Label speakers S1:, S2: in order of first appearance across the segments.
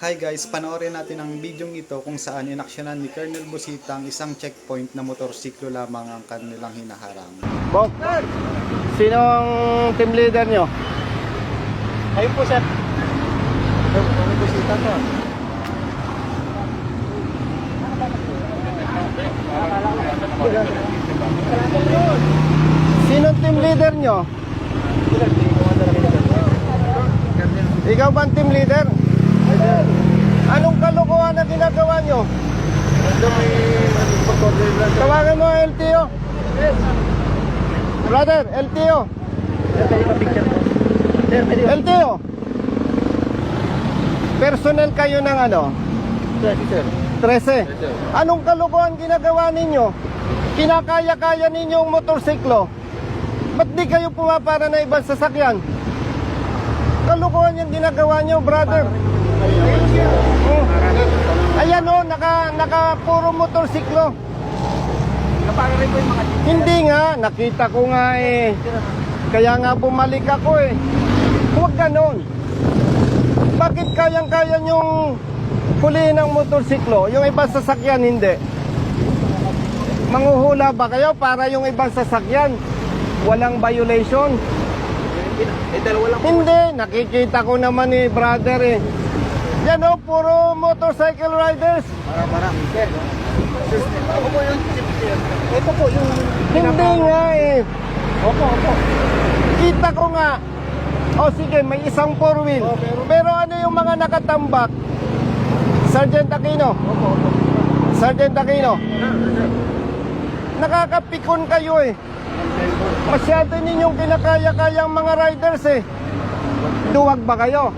S1: Hi guys, panoorin natin ang bidyong ito kung saan inaksyonan ni Colonel Busita ang isang checkpoint na motorsiklo lamang ang kanilang hinaharang.
S2: Bok, sino ang team leader nyo?
S1: Ayun po sir. Colonel Busita to.
S2: Sino ang team leader nyo? Ikaw ba ang team leader? Anong kalokohan na ginagawa nyo? Tawagan mo ang LTO. Brother, LTO. LTO. Personnel kayo ng ano? 13. Anong kalokohan ginagawa ninyo? Kinakaya-kaya ninyo ang motorsiklo. Ba't di kayo pumapara na ibang sasakyan? Kalokohan yung ginagawa nyo, brother. Ayan o, naka puro motorsiklo. Hindi nga, nakita ko nga eh. Kaya nga bumalik ako eh. Huwag ganon. Bakit kayang-kaya nyong huliin ang motorsiklo? Yung ibang sasakyan hindi. Manghuhula ba kayo para yung ibang sasakyan walang violation? Hindi, nakikita ko naman eh, brother eh. Yan o, puro motorcycle riders.
S3: Ito po yung...
S2: Hindi nga eh.
S3: Opo.
S2: Kita ko nga. O sige, may isang four wheel. Pero ano yung mga nakatambak? Sergeant Aquino. Sergeant Aquino. Nakakapikon kayo eh. Masyado ninyong kinakaya-kayang mga riders eh. Duwag ba kayo?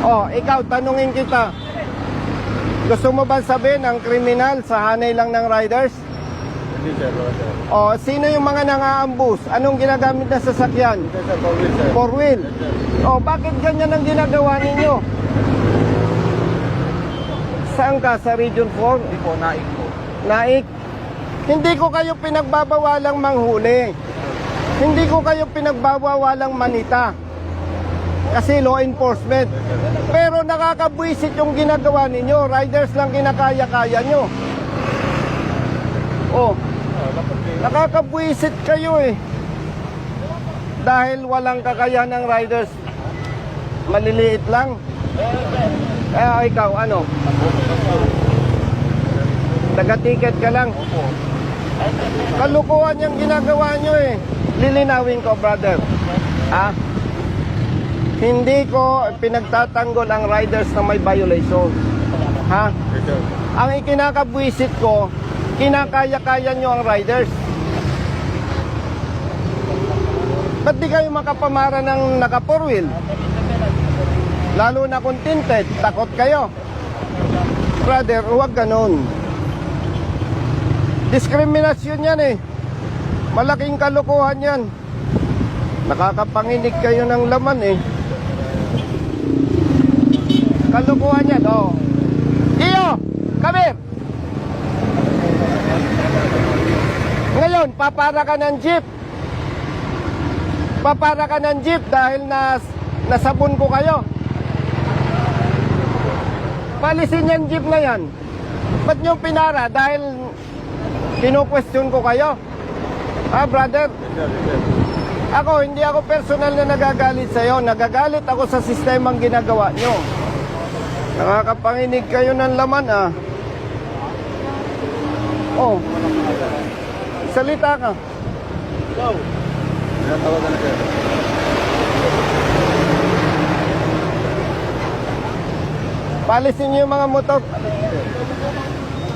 S2: Oh, ikaw, tanungin kita. Gusto mo ba sabihin ang kriminal sa hanay lang ng riders?
S3: Hindi sir, sir.
S2: Oh, sino yung mga nang-aambus? Anong ginagamit na sasakyan? Four wheel. Oh, bakit ganyan ang ginagawa ninyo? Saan ka? Sa Region 4?
S3: Hindi po, naik po.
S2: Naik? Hindi ko kayo pinagbabawalang manghuli. Hindi ko kayo pinagbabawalang manita. Kasi law enforcement. Pero nakakabwisit yung ginagawa ninyo. Riders lang kinakaya-kaya nyo. Oh, nakakabwisit kayo eh. Dahil walang kakayahan ng riders. Maliliit lang. Ikaw, ano? Taga-ticket ka lang. Kalukuhan yung ginagawa nyo eh. Lilinawin ko, brother. Hindi ko pinagtatanggol ang riders na may violation. Ang ikinakabwisit ko, kinakaya-kaya nyo ang riders. Ba't di kayo makapamara ng naka four wheel? Lalo na kung tinted, takot kayo. Brother, huwag ganun. Diskriminasyon yan eh. Malaking kalokohan yan. Nakakapanginig kayo ng laman eh. Kalokohan yan, oh. Iyo, come here. Ngayon, papara ka ng jeep. Papara ka ng jeep dahil nasabon ko kayo. Palisin yung jeep na yan. Ba't nyo pinara? Dahil kino-question ko kayo. Brother? Ako, hindi ako personal na nagagalit sa'yo. Nagagalit ako sa sistemang ginagawa nyo. Nakakapanginig kayo ng laman, Oh. Salita ka.
S3: Go! Natawagan na sir.
S2: Palisin niyo yung mga motor.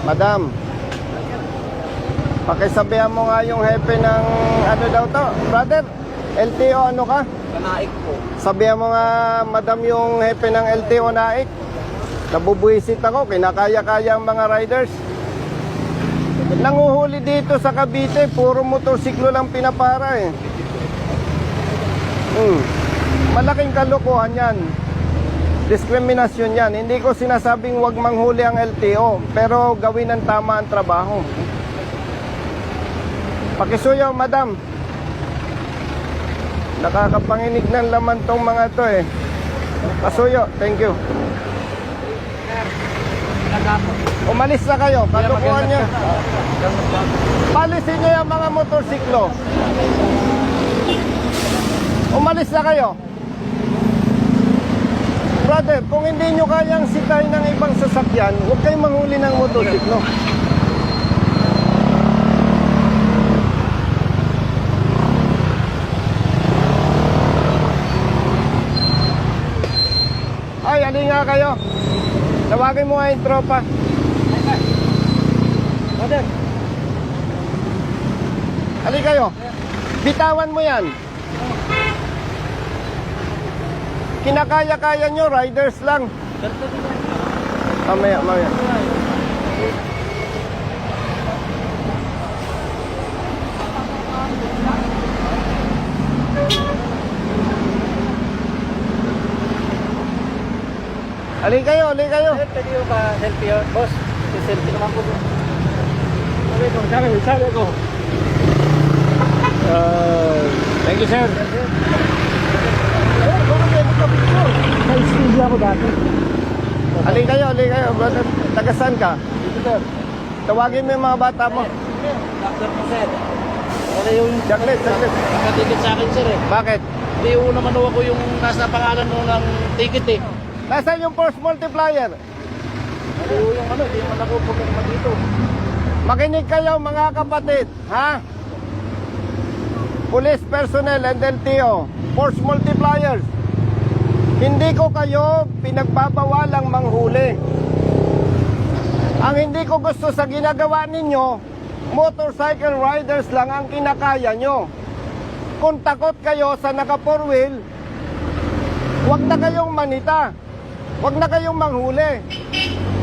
S2: Madam, pakisabihan mo nga yung hepe ng ano daw to. Brother, LTO ano ka?
S3: Naik po.
S2: Sabihan mo nga, madam, yung hepe ng LTO Naik. Nabubuisit ako, kinakaya-kaya ang mga riders. Nanguhuli dito sa Cavite, puro motorsiklo lang pinapara eh. Malaking kalokohan yan. Diskriminasyon yan. Hindi ko sinasabing wag manghuli ang LTO, pero gawin ng tama ang trabaho. Pakisuyo, madam. Nakakapanginig ng laman tong mga to eh. Pasuyo, thank you. Umalis na kayo. Katukuhan nyo. Palisin nyo yung mga motorsiklo. Umalis na kayo. Brother, kung hindi nyo kayang sitay ng ibang sasakyan, huwag kayong manghuli ng motorsiklo. Ay, ali nga kayo. Tawagin mo nga yung tropa.
S3: Brother.
S2: Ali kayo. Bitawan mo yan. Kinakaya-kaya nyo, riders lang. Mamaya. Ali kayo.
S3: Pwede yung pa-selfie yun, boss. Selfie naman po. Sabi ko. Thank you, sir. Naispili ako dati.
S2: Ali kayo, brother. Tagasan ka?
S3: Dito, sir.
S2: Tawagin mo yung mga bata mo.
S3: Doctor po, sir. Wala yung
S2: Saglit.
S3: nakatikit sa akin, sir eh.
S2: Bakit?
S3: Hindi yung naman ako yung nasa pangalan mo ng ticket eh.
S2: Nasaan yung force multiplier?
S3: Hindi yung ano, hindi yung ako pumunta dito.
S2: Makinig kayo mga kapatid, ha? Police personnel and LTO, force multipliers. Hindi ko kayo pinagbabawalang manghuli. Ang hindi ko gusto sa ginagawa ninyo, motorcycle riders lang ang kinakaya nyo. Kung takot kayo sa naka 4-wheel, huwag na kayong manita. Huwag na kayong manghuli.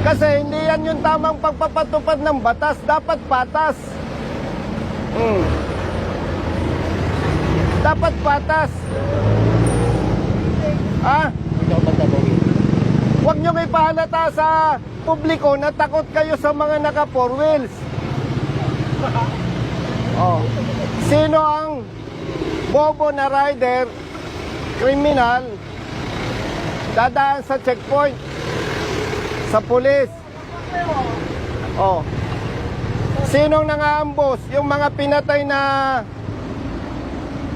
S2: Kasi hindi yan yung tamang pagpapatupad ng batas. Dapat patas. Dapat patas. Ha?
S3: Ikaw ba tabawin?
S2: Huwag nyo ipahalata sa publiko na takot kayo sa mga naka 4 wheels. Oh. Sino ang bobo na rider, kriminal, dadaan sa checkpoint, sa pulis? Oh. Sinong nangaambos? Yung mga pinatay na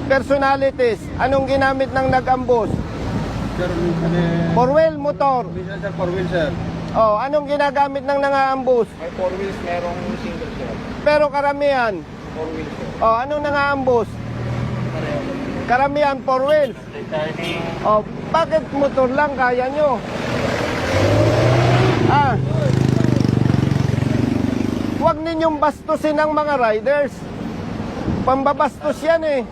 S2: personalities. Anong ginamit ng nag-ambos?
S3: Sir,
S2: 4-wheel motor.
S3: minsan sir, 4-wheel sir.
S2: Oh, anong ginagamit ng nangaambos?
S3: May 4 wheels, merong single sir.
S2: Pero karamihan.
S3: 4 wheels sir.
S2: Oh, anong nangaambos? Karamihan 4 wheels. Oh, bakit motor lang kaya nyo? Ah. Huwag ninyong bastusin ang mga riders. Pambabastos yan eh.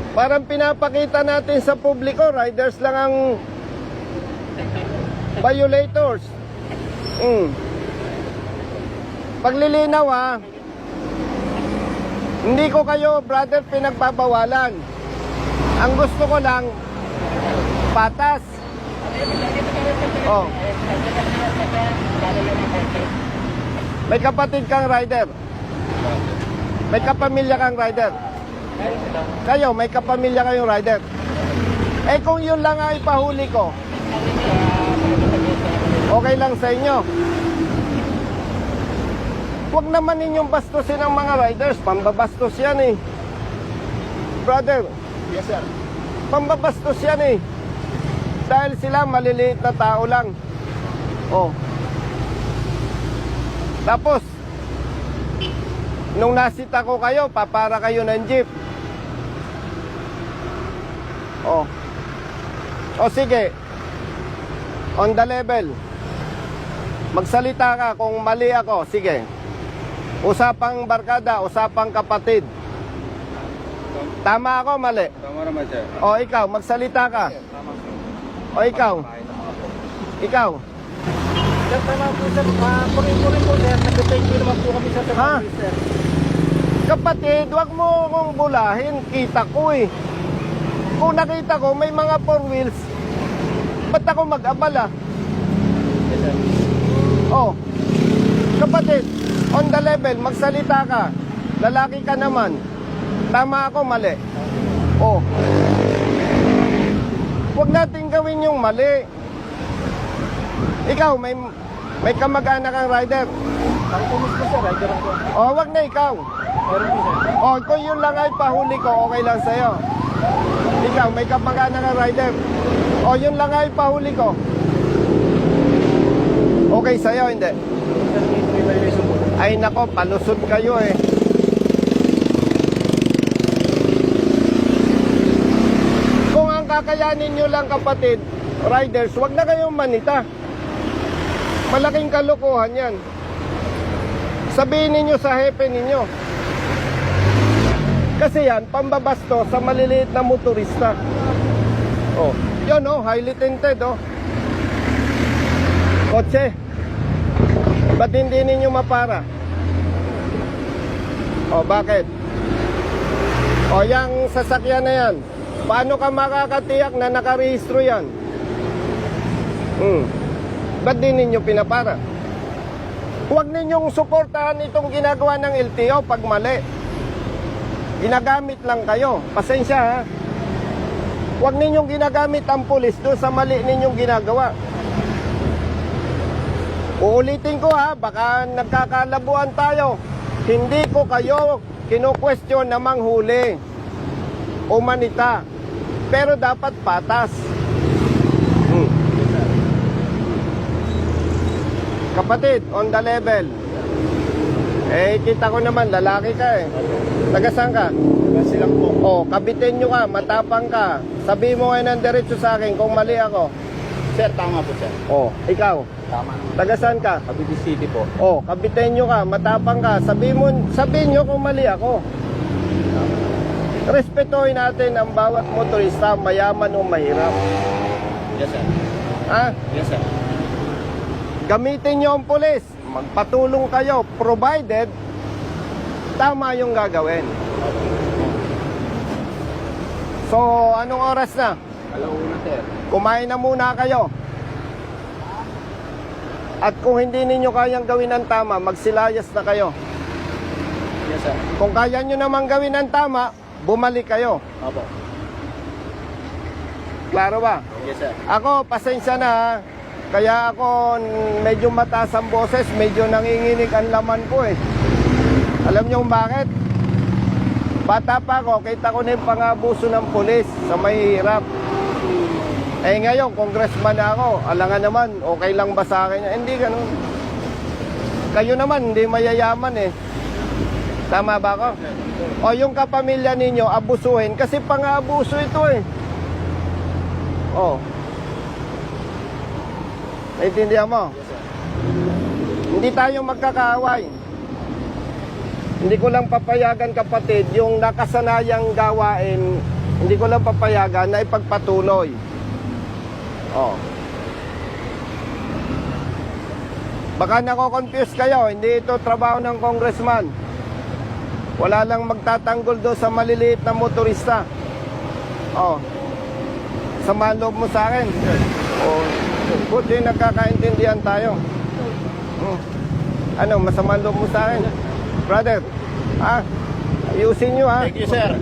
S2: Parang pinapakita natin sa publiko, riders lang ang violators. Paglilinaw ha, hindi ko kayo, brother, pinagbabawalan. Ang gusto ko lang, patas. Oh. May kapatid kang rider. May kapamilya kang rider. Kayo, may kapamilya kayong rider. Eh kung yun lang ang ipahuli ko, okay lang sa inyo. Huwag naman ninyong bastusin ang mga riders. Pambabastos yan eh. Brother.
S3: Yes sir.
S2: Pambabastos yan eh. Dahil sila maliliit na tao lang. Oh. Tapos, nung nasita ko kayo, papara kayo ng jeep. Oh. O sige. On the level. Magsalita ka kung mali ako. Sige. Usapang barkada, usapang kapatid. Tama ako, mali?
S3: Tama naman sir.
S2: O ikaw, magsalita ka. O ikaw. Ikaw.
S3: Sir, tama po sir. Purin po sir. Nag-thank you naman po kami sa
S2: Ha?
S3: tama sir.
S2: Kapatid, wag mo akong bulahin. Kita ko eh. Kung nakita ko may mga 4 wheels, ba't ako mag-abala?
S3: Yes sir.
S2: Oh. Kapatid, on the level, magsalita ka. Lalaki ka naman. Tama ako, mali. Oh. Huwag natin gawin yung mali. Ikaw, May kamag-anak ang rider.
S3: Ako po mismo sir, rider ako.
S2: O, wag na ikaw.
S3: Meron po sir.
S2: O, kung yun lang ay pahuli ko, okay lang sa'yo. Ikaw, may kamag-anak ang rider. O, yun lang ay pahuli ko. Okay sa'yo, hindi?
S3: Sir, may violation po.
S2: Ay nako, palusot kayo eh. Kung ang kakayanin nyo lang kapatid, riders, wag na kayong manita. Malaking kalokohan yan. Sabihin ninyo sa hepe ninyo. Kasi yan, pambabasto sa maliliit na motorista. Oh, yun oh, highly tinted oh. Kotse. Ba't hindi ninyo mapara? O, bakit? O, yung sasakyan na yan, paano ka makakatiyak na nakarehistro yan? Ba't di ninyo pinapara? Huwag ninyong suportahan itong ginagawa ng LTO pag mali. Ginagamit lang kayo. Pasensya ha. Huwag ninyong ginagamit ang pulis doon sa mali ninyong ginagawa. Uulitin ko ha, baka nagkakalabuan tayo. Hindi ko kayo kinu-question na manghuli o manita. Pero dapat patas. Kapatid, on the level. Eh, kita ko naman, lalaki ka eh. Taga saan ka?
S3: Kasi lang po.
S2: Oh, kabitin nyo ka, matapang ka. Sabi mo ngayon ng diretso sa akin kung mali ako.
S3: Sir, tama po sir.
S2: Oh, ikaw.
S3: Tama naman.
S2: Taga saan ka?
S3: Cavite City po.
S2: Oh, kabitin nyo ka, matapang ka. Sabihin nyo kung mali ako. Respetuhin natin ang bawat motorista, mayaman o mahirap.
S3: Yes sir.
S2: Ha?
S3: Yes sir.
S2: Gamitin nyo ang pulis. Magpatulong kayo, provided tama yung gagawin. So, anong oras na?
S3: Alauna sir.
S2: Kumain na muna kayo. At kung hindi ninyo kayang gawin ng tama, magsilayas na kayo.
S3: Yes sir.
S2: Kung kaya nyo namang gawin ng tama, bumalik kayo.
S3: Opo.
S2: Klaro ba?
S3: Yes sir.
S2: Ako, pasensya na ha. Kaya ako medyo mataas ang boses, medyo nanginginig ang laman ko eh. Alam niyo kung bakit? Bata pa ako, kita ko na yung pangabuso ng pulis sa mahihirap. Eh ngayon, congressman na ako, alangan naman, okay lang ba sa akin? Hindi ganun. Kayo naman, hindi mayayaman eh. Tama ba ako? O yung kapamilya ninyo, abusuhin, kasi pang-abuso ito eh. Oh. Naintindihan mo? Hindi tayo magkakaaway. Hindi ko lang papayagan kapatid, yung nakasanayang gawain, hindi ko lang papayagan na ipagpatuloy. Oh. Baka nako-confuse kayo, hindi ito trabaho ng congressman. Wala lang magtatanggol doon sa maliliit na motorista. Oh. Sama loob mo sa akin. Oh. Buti nagkakaintindihan tayo. Ano, masama loob mo sa akin? Brother, ha? Ayusin nyo ha.
S3: Thank you sir.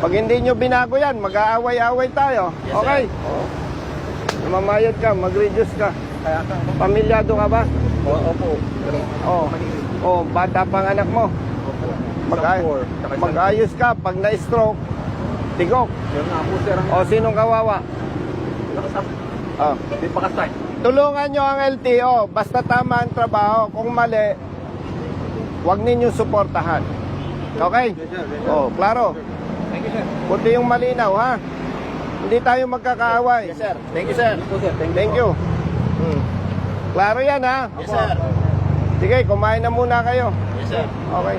S2: Pag hindi nyo binago yan, mag-aaway-aaway tayo.
S3: Yes,
S2: Okay? Mamayad ka, mag-reduce ka.
S3: Kaya ka.
S2: Pamilyado ka ba?
S3: Opo.
S2: Oo. Oh, bata pang anak mo. Mag-ayos ka. Pag na-stroke, tigok.
S3: Yun nga po sir.
S2: O, sinong kawawa? Oh.
S3: Hindi pa ka-start.
S2: Tulungan nyo ang LTO. Basta tama ang trabaho. Kung mali, huwag ninyo suportahan. Okay? Oh, klaro.
S3: Thank you sir.
S2: Puti yung malinaw, ha? Hindi tayo magkakaaway.
S3: Yes sir. Thank you sir.
S2: Thank you. Klaro yan, ha?
S3: Yes sir.
S2: Sige, kumain na muna kayo.
S3: Yes sir.
S2: Okay.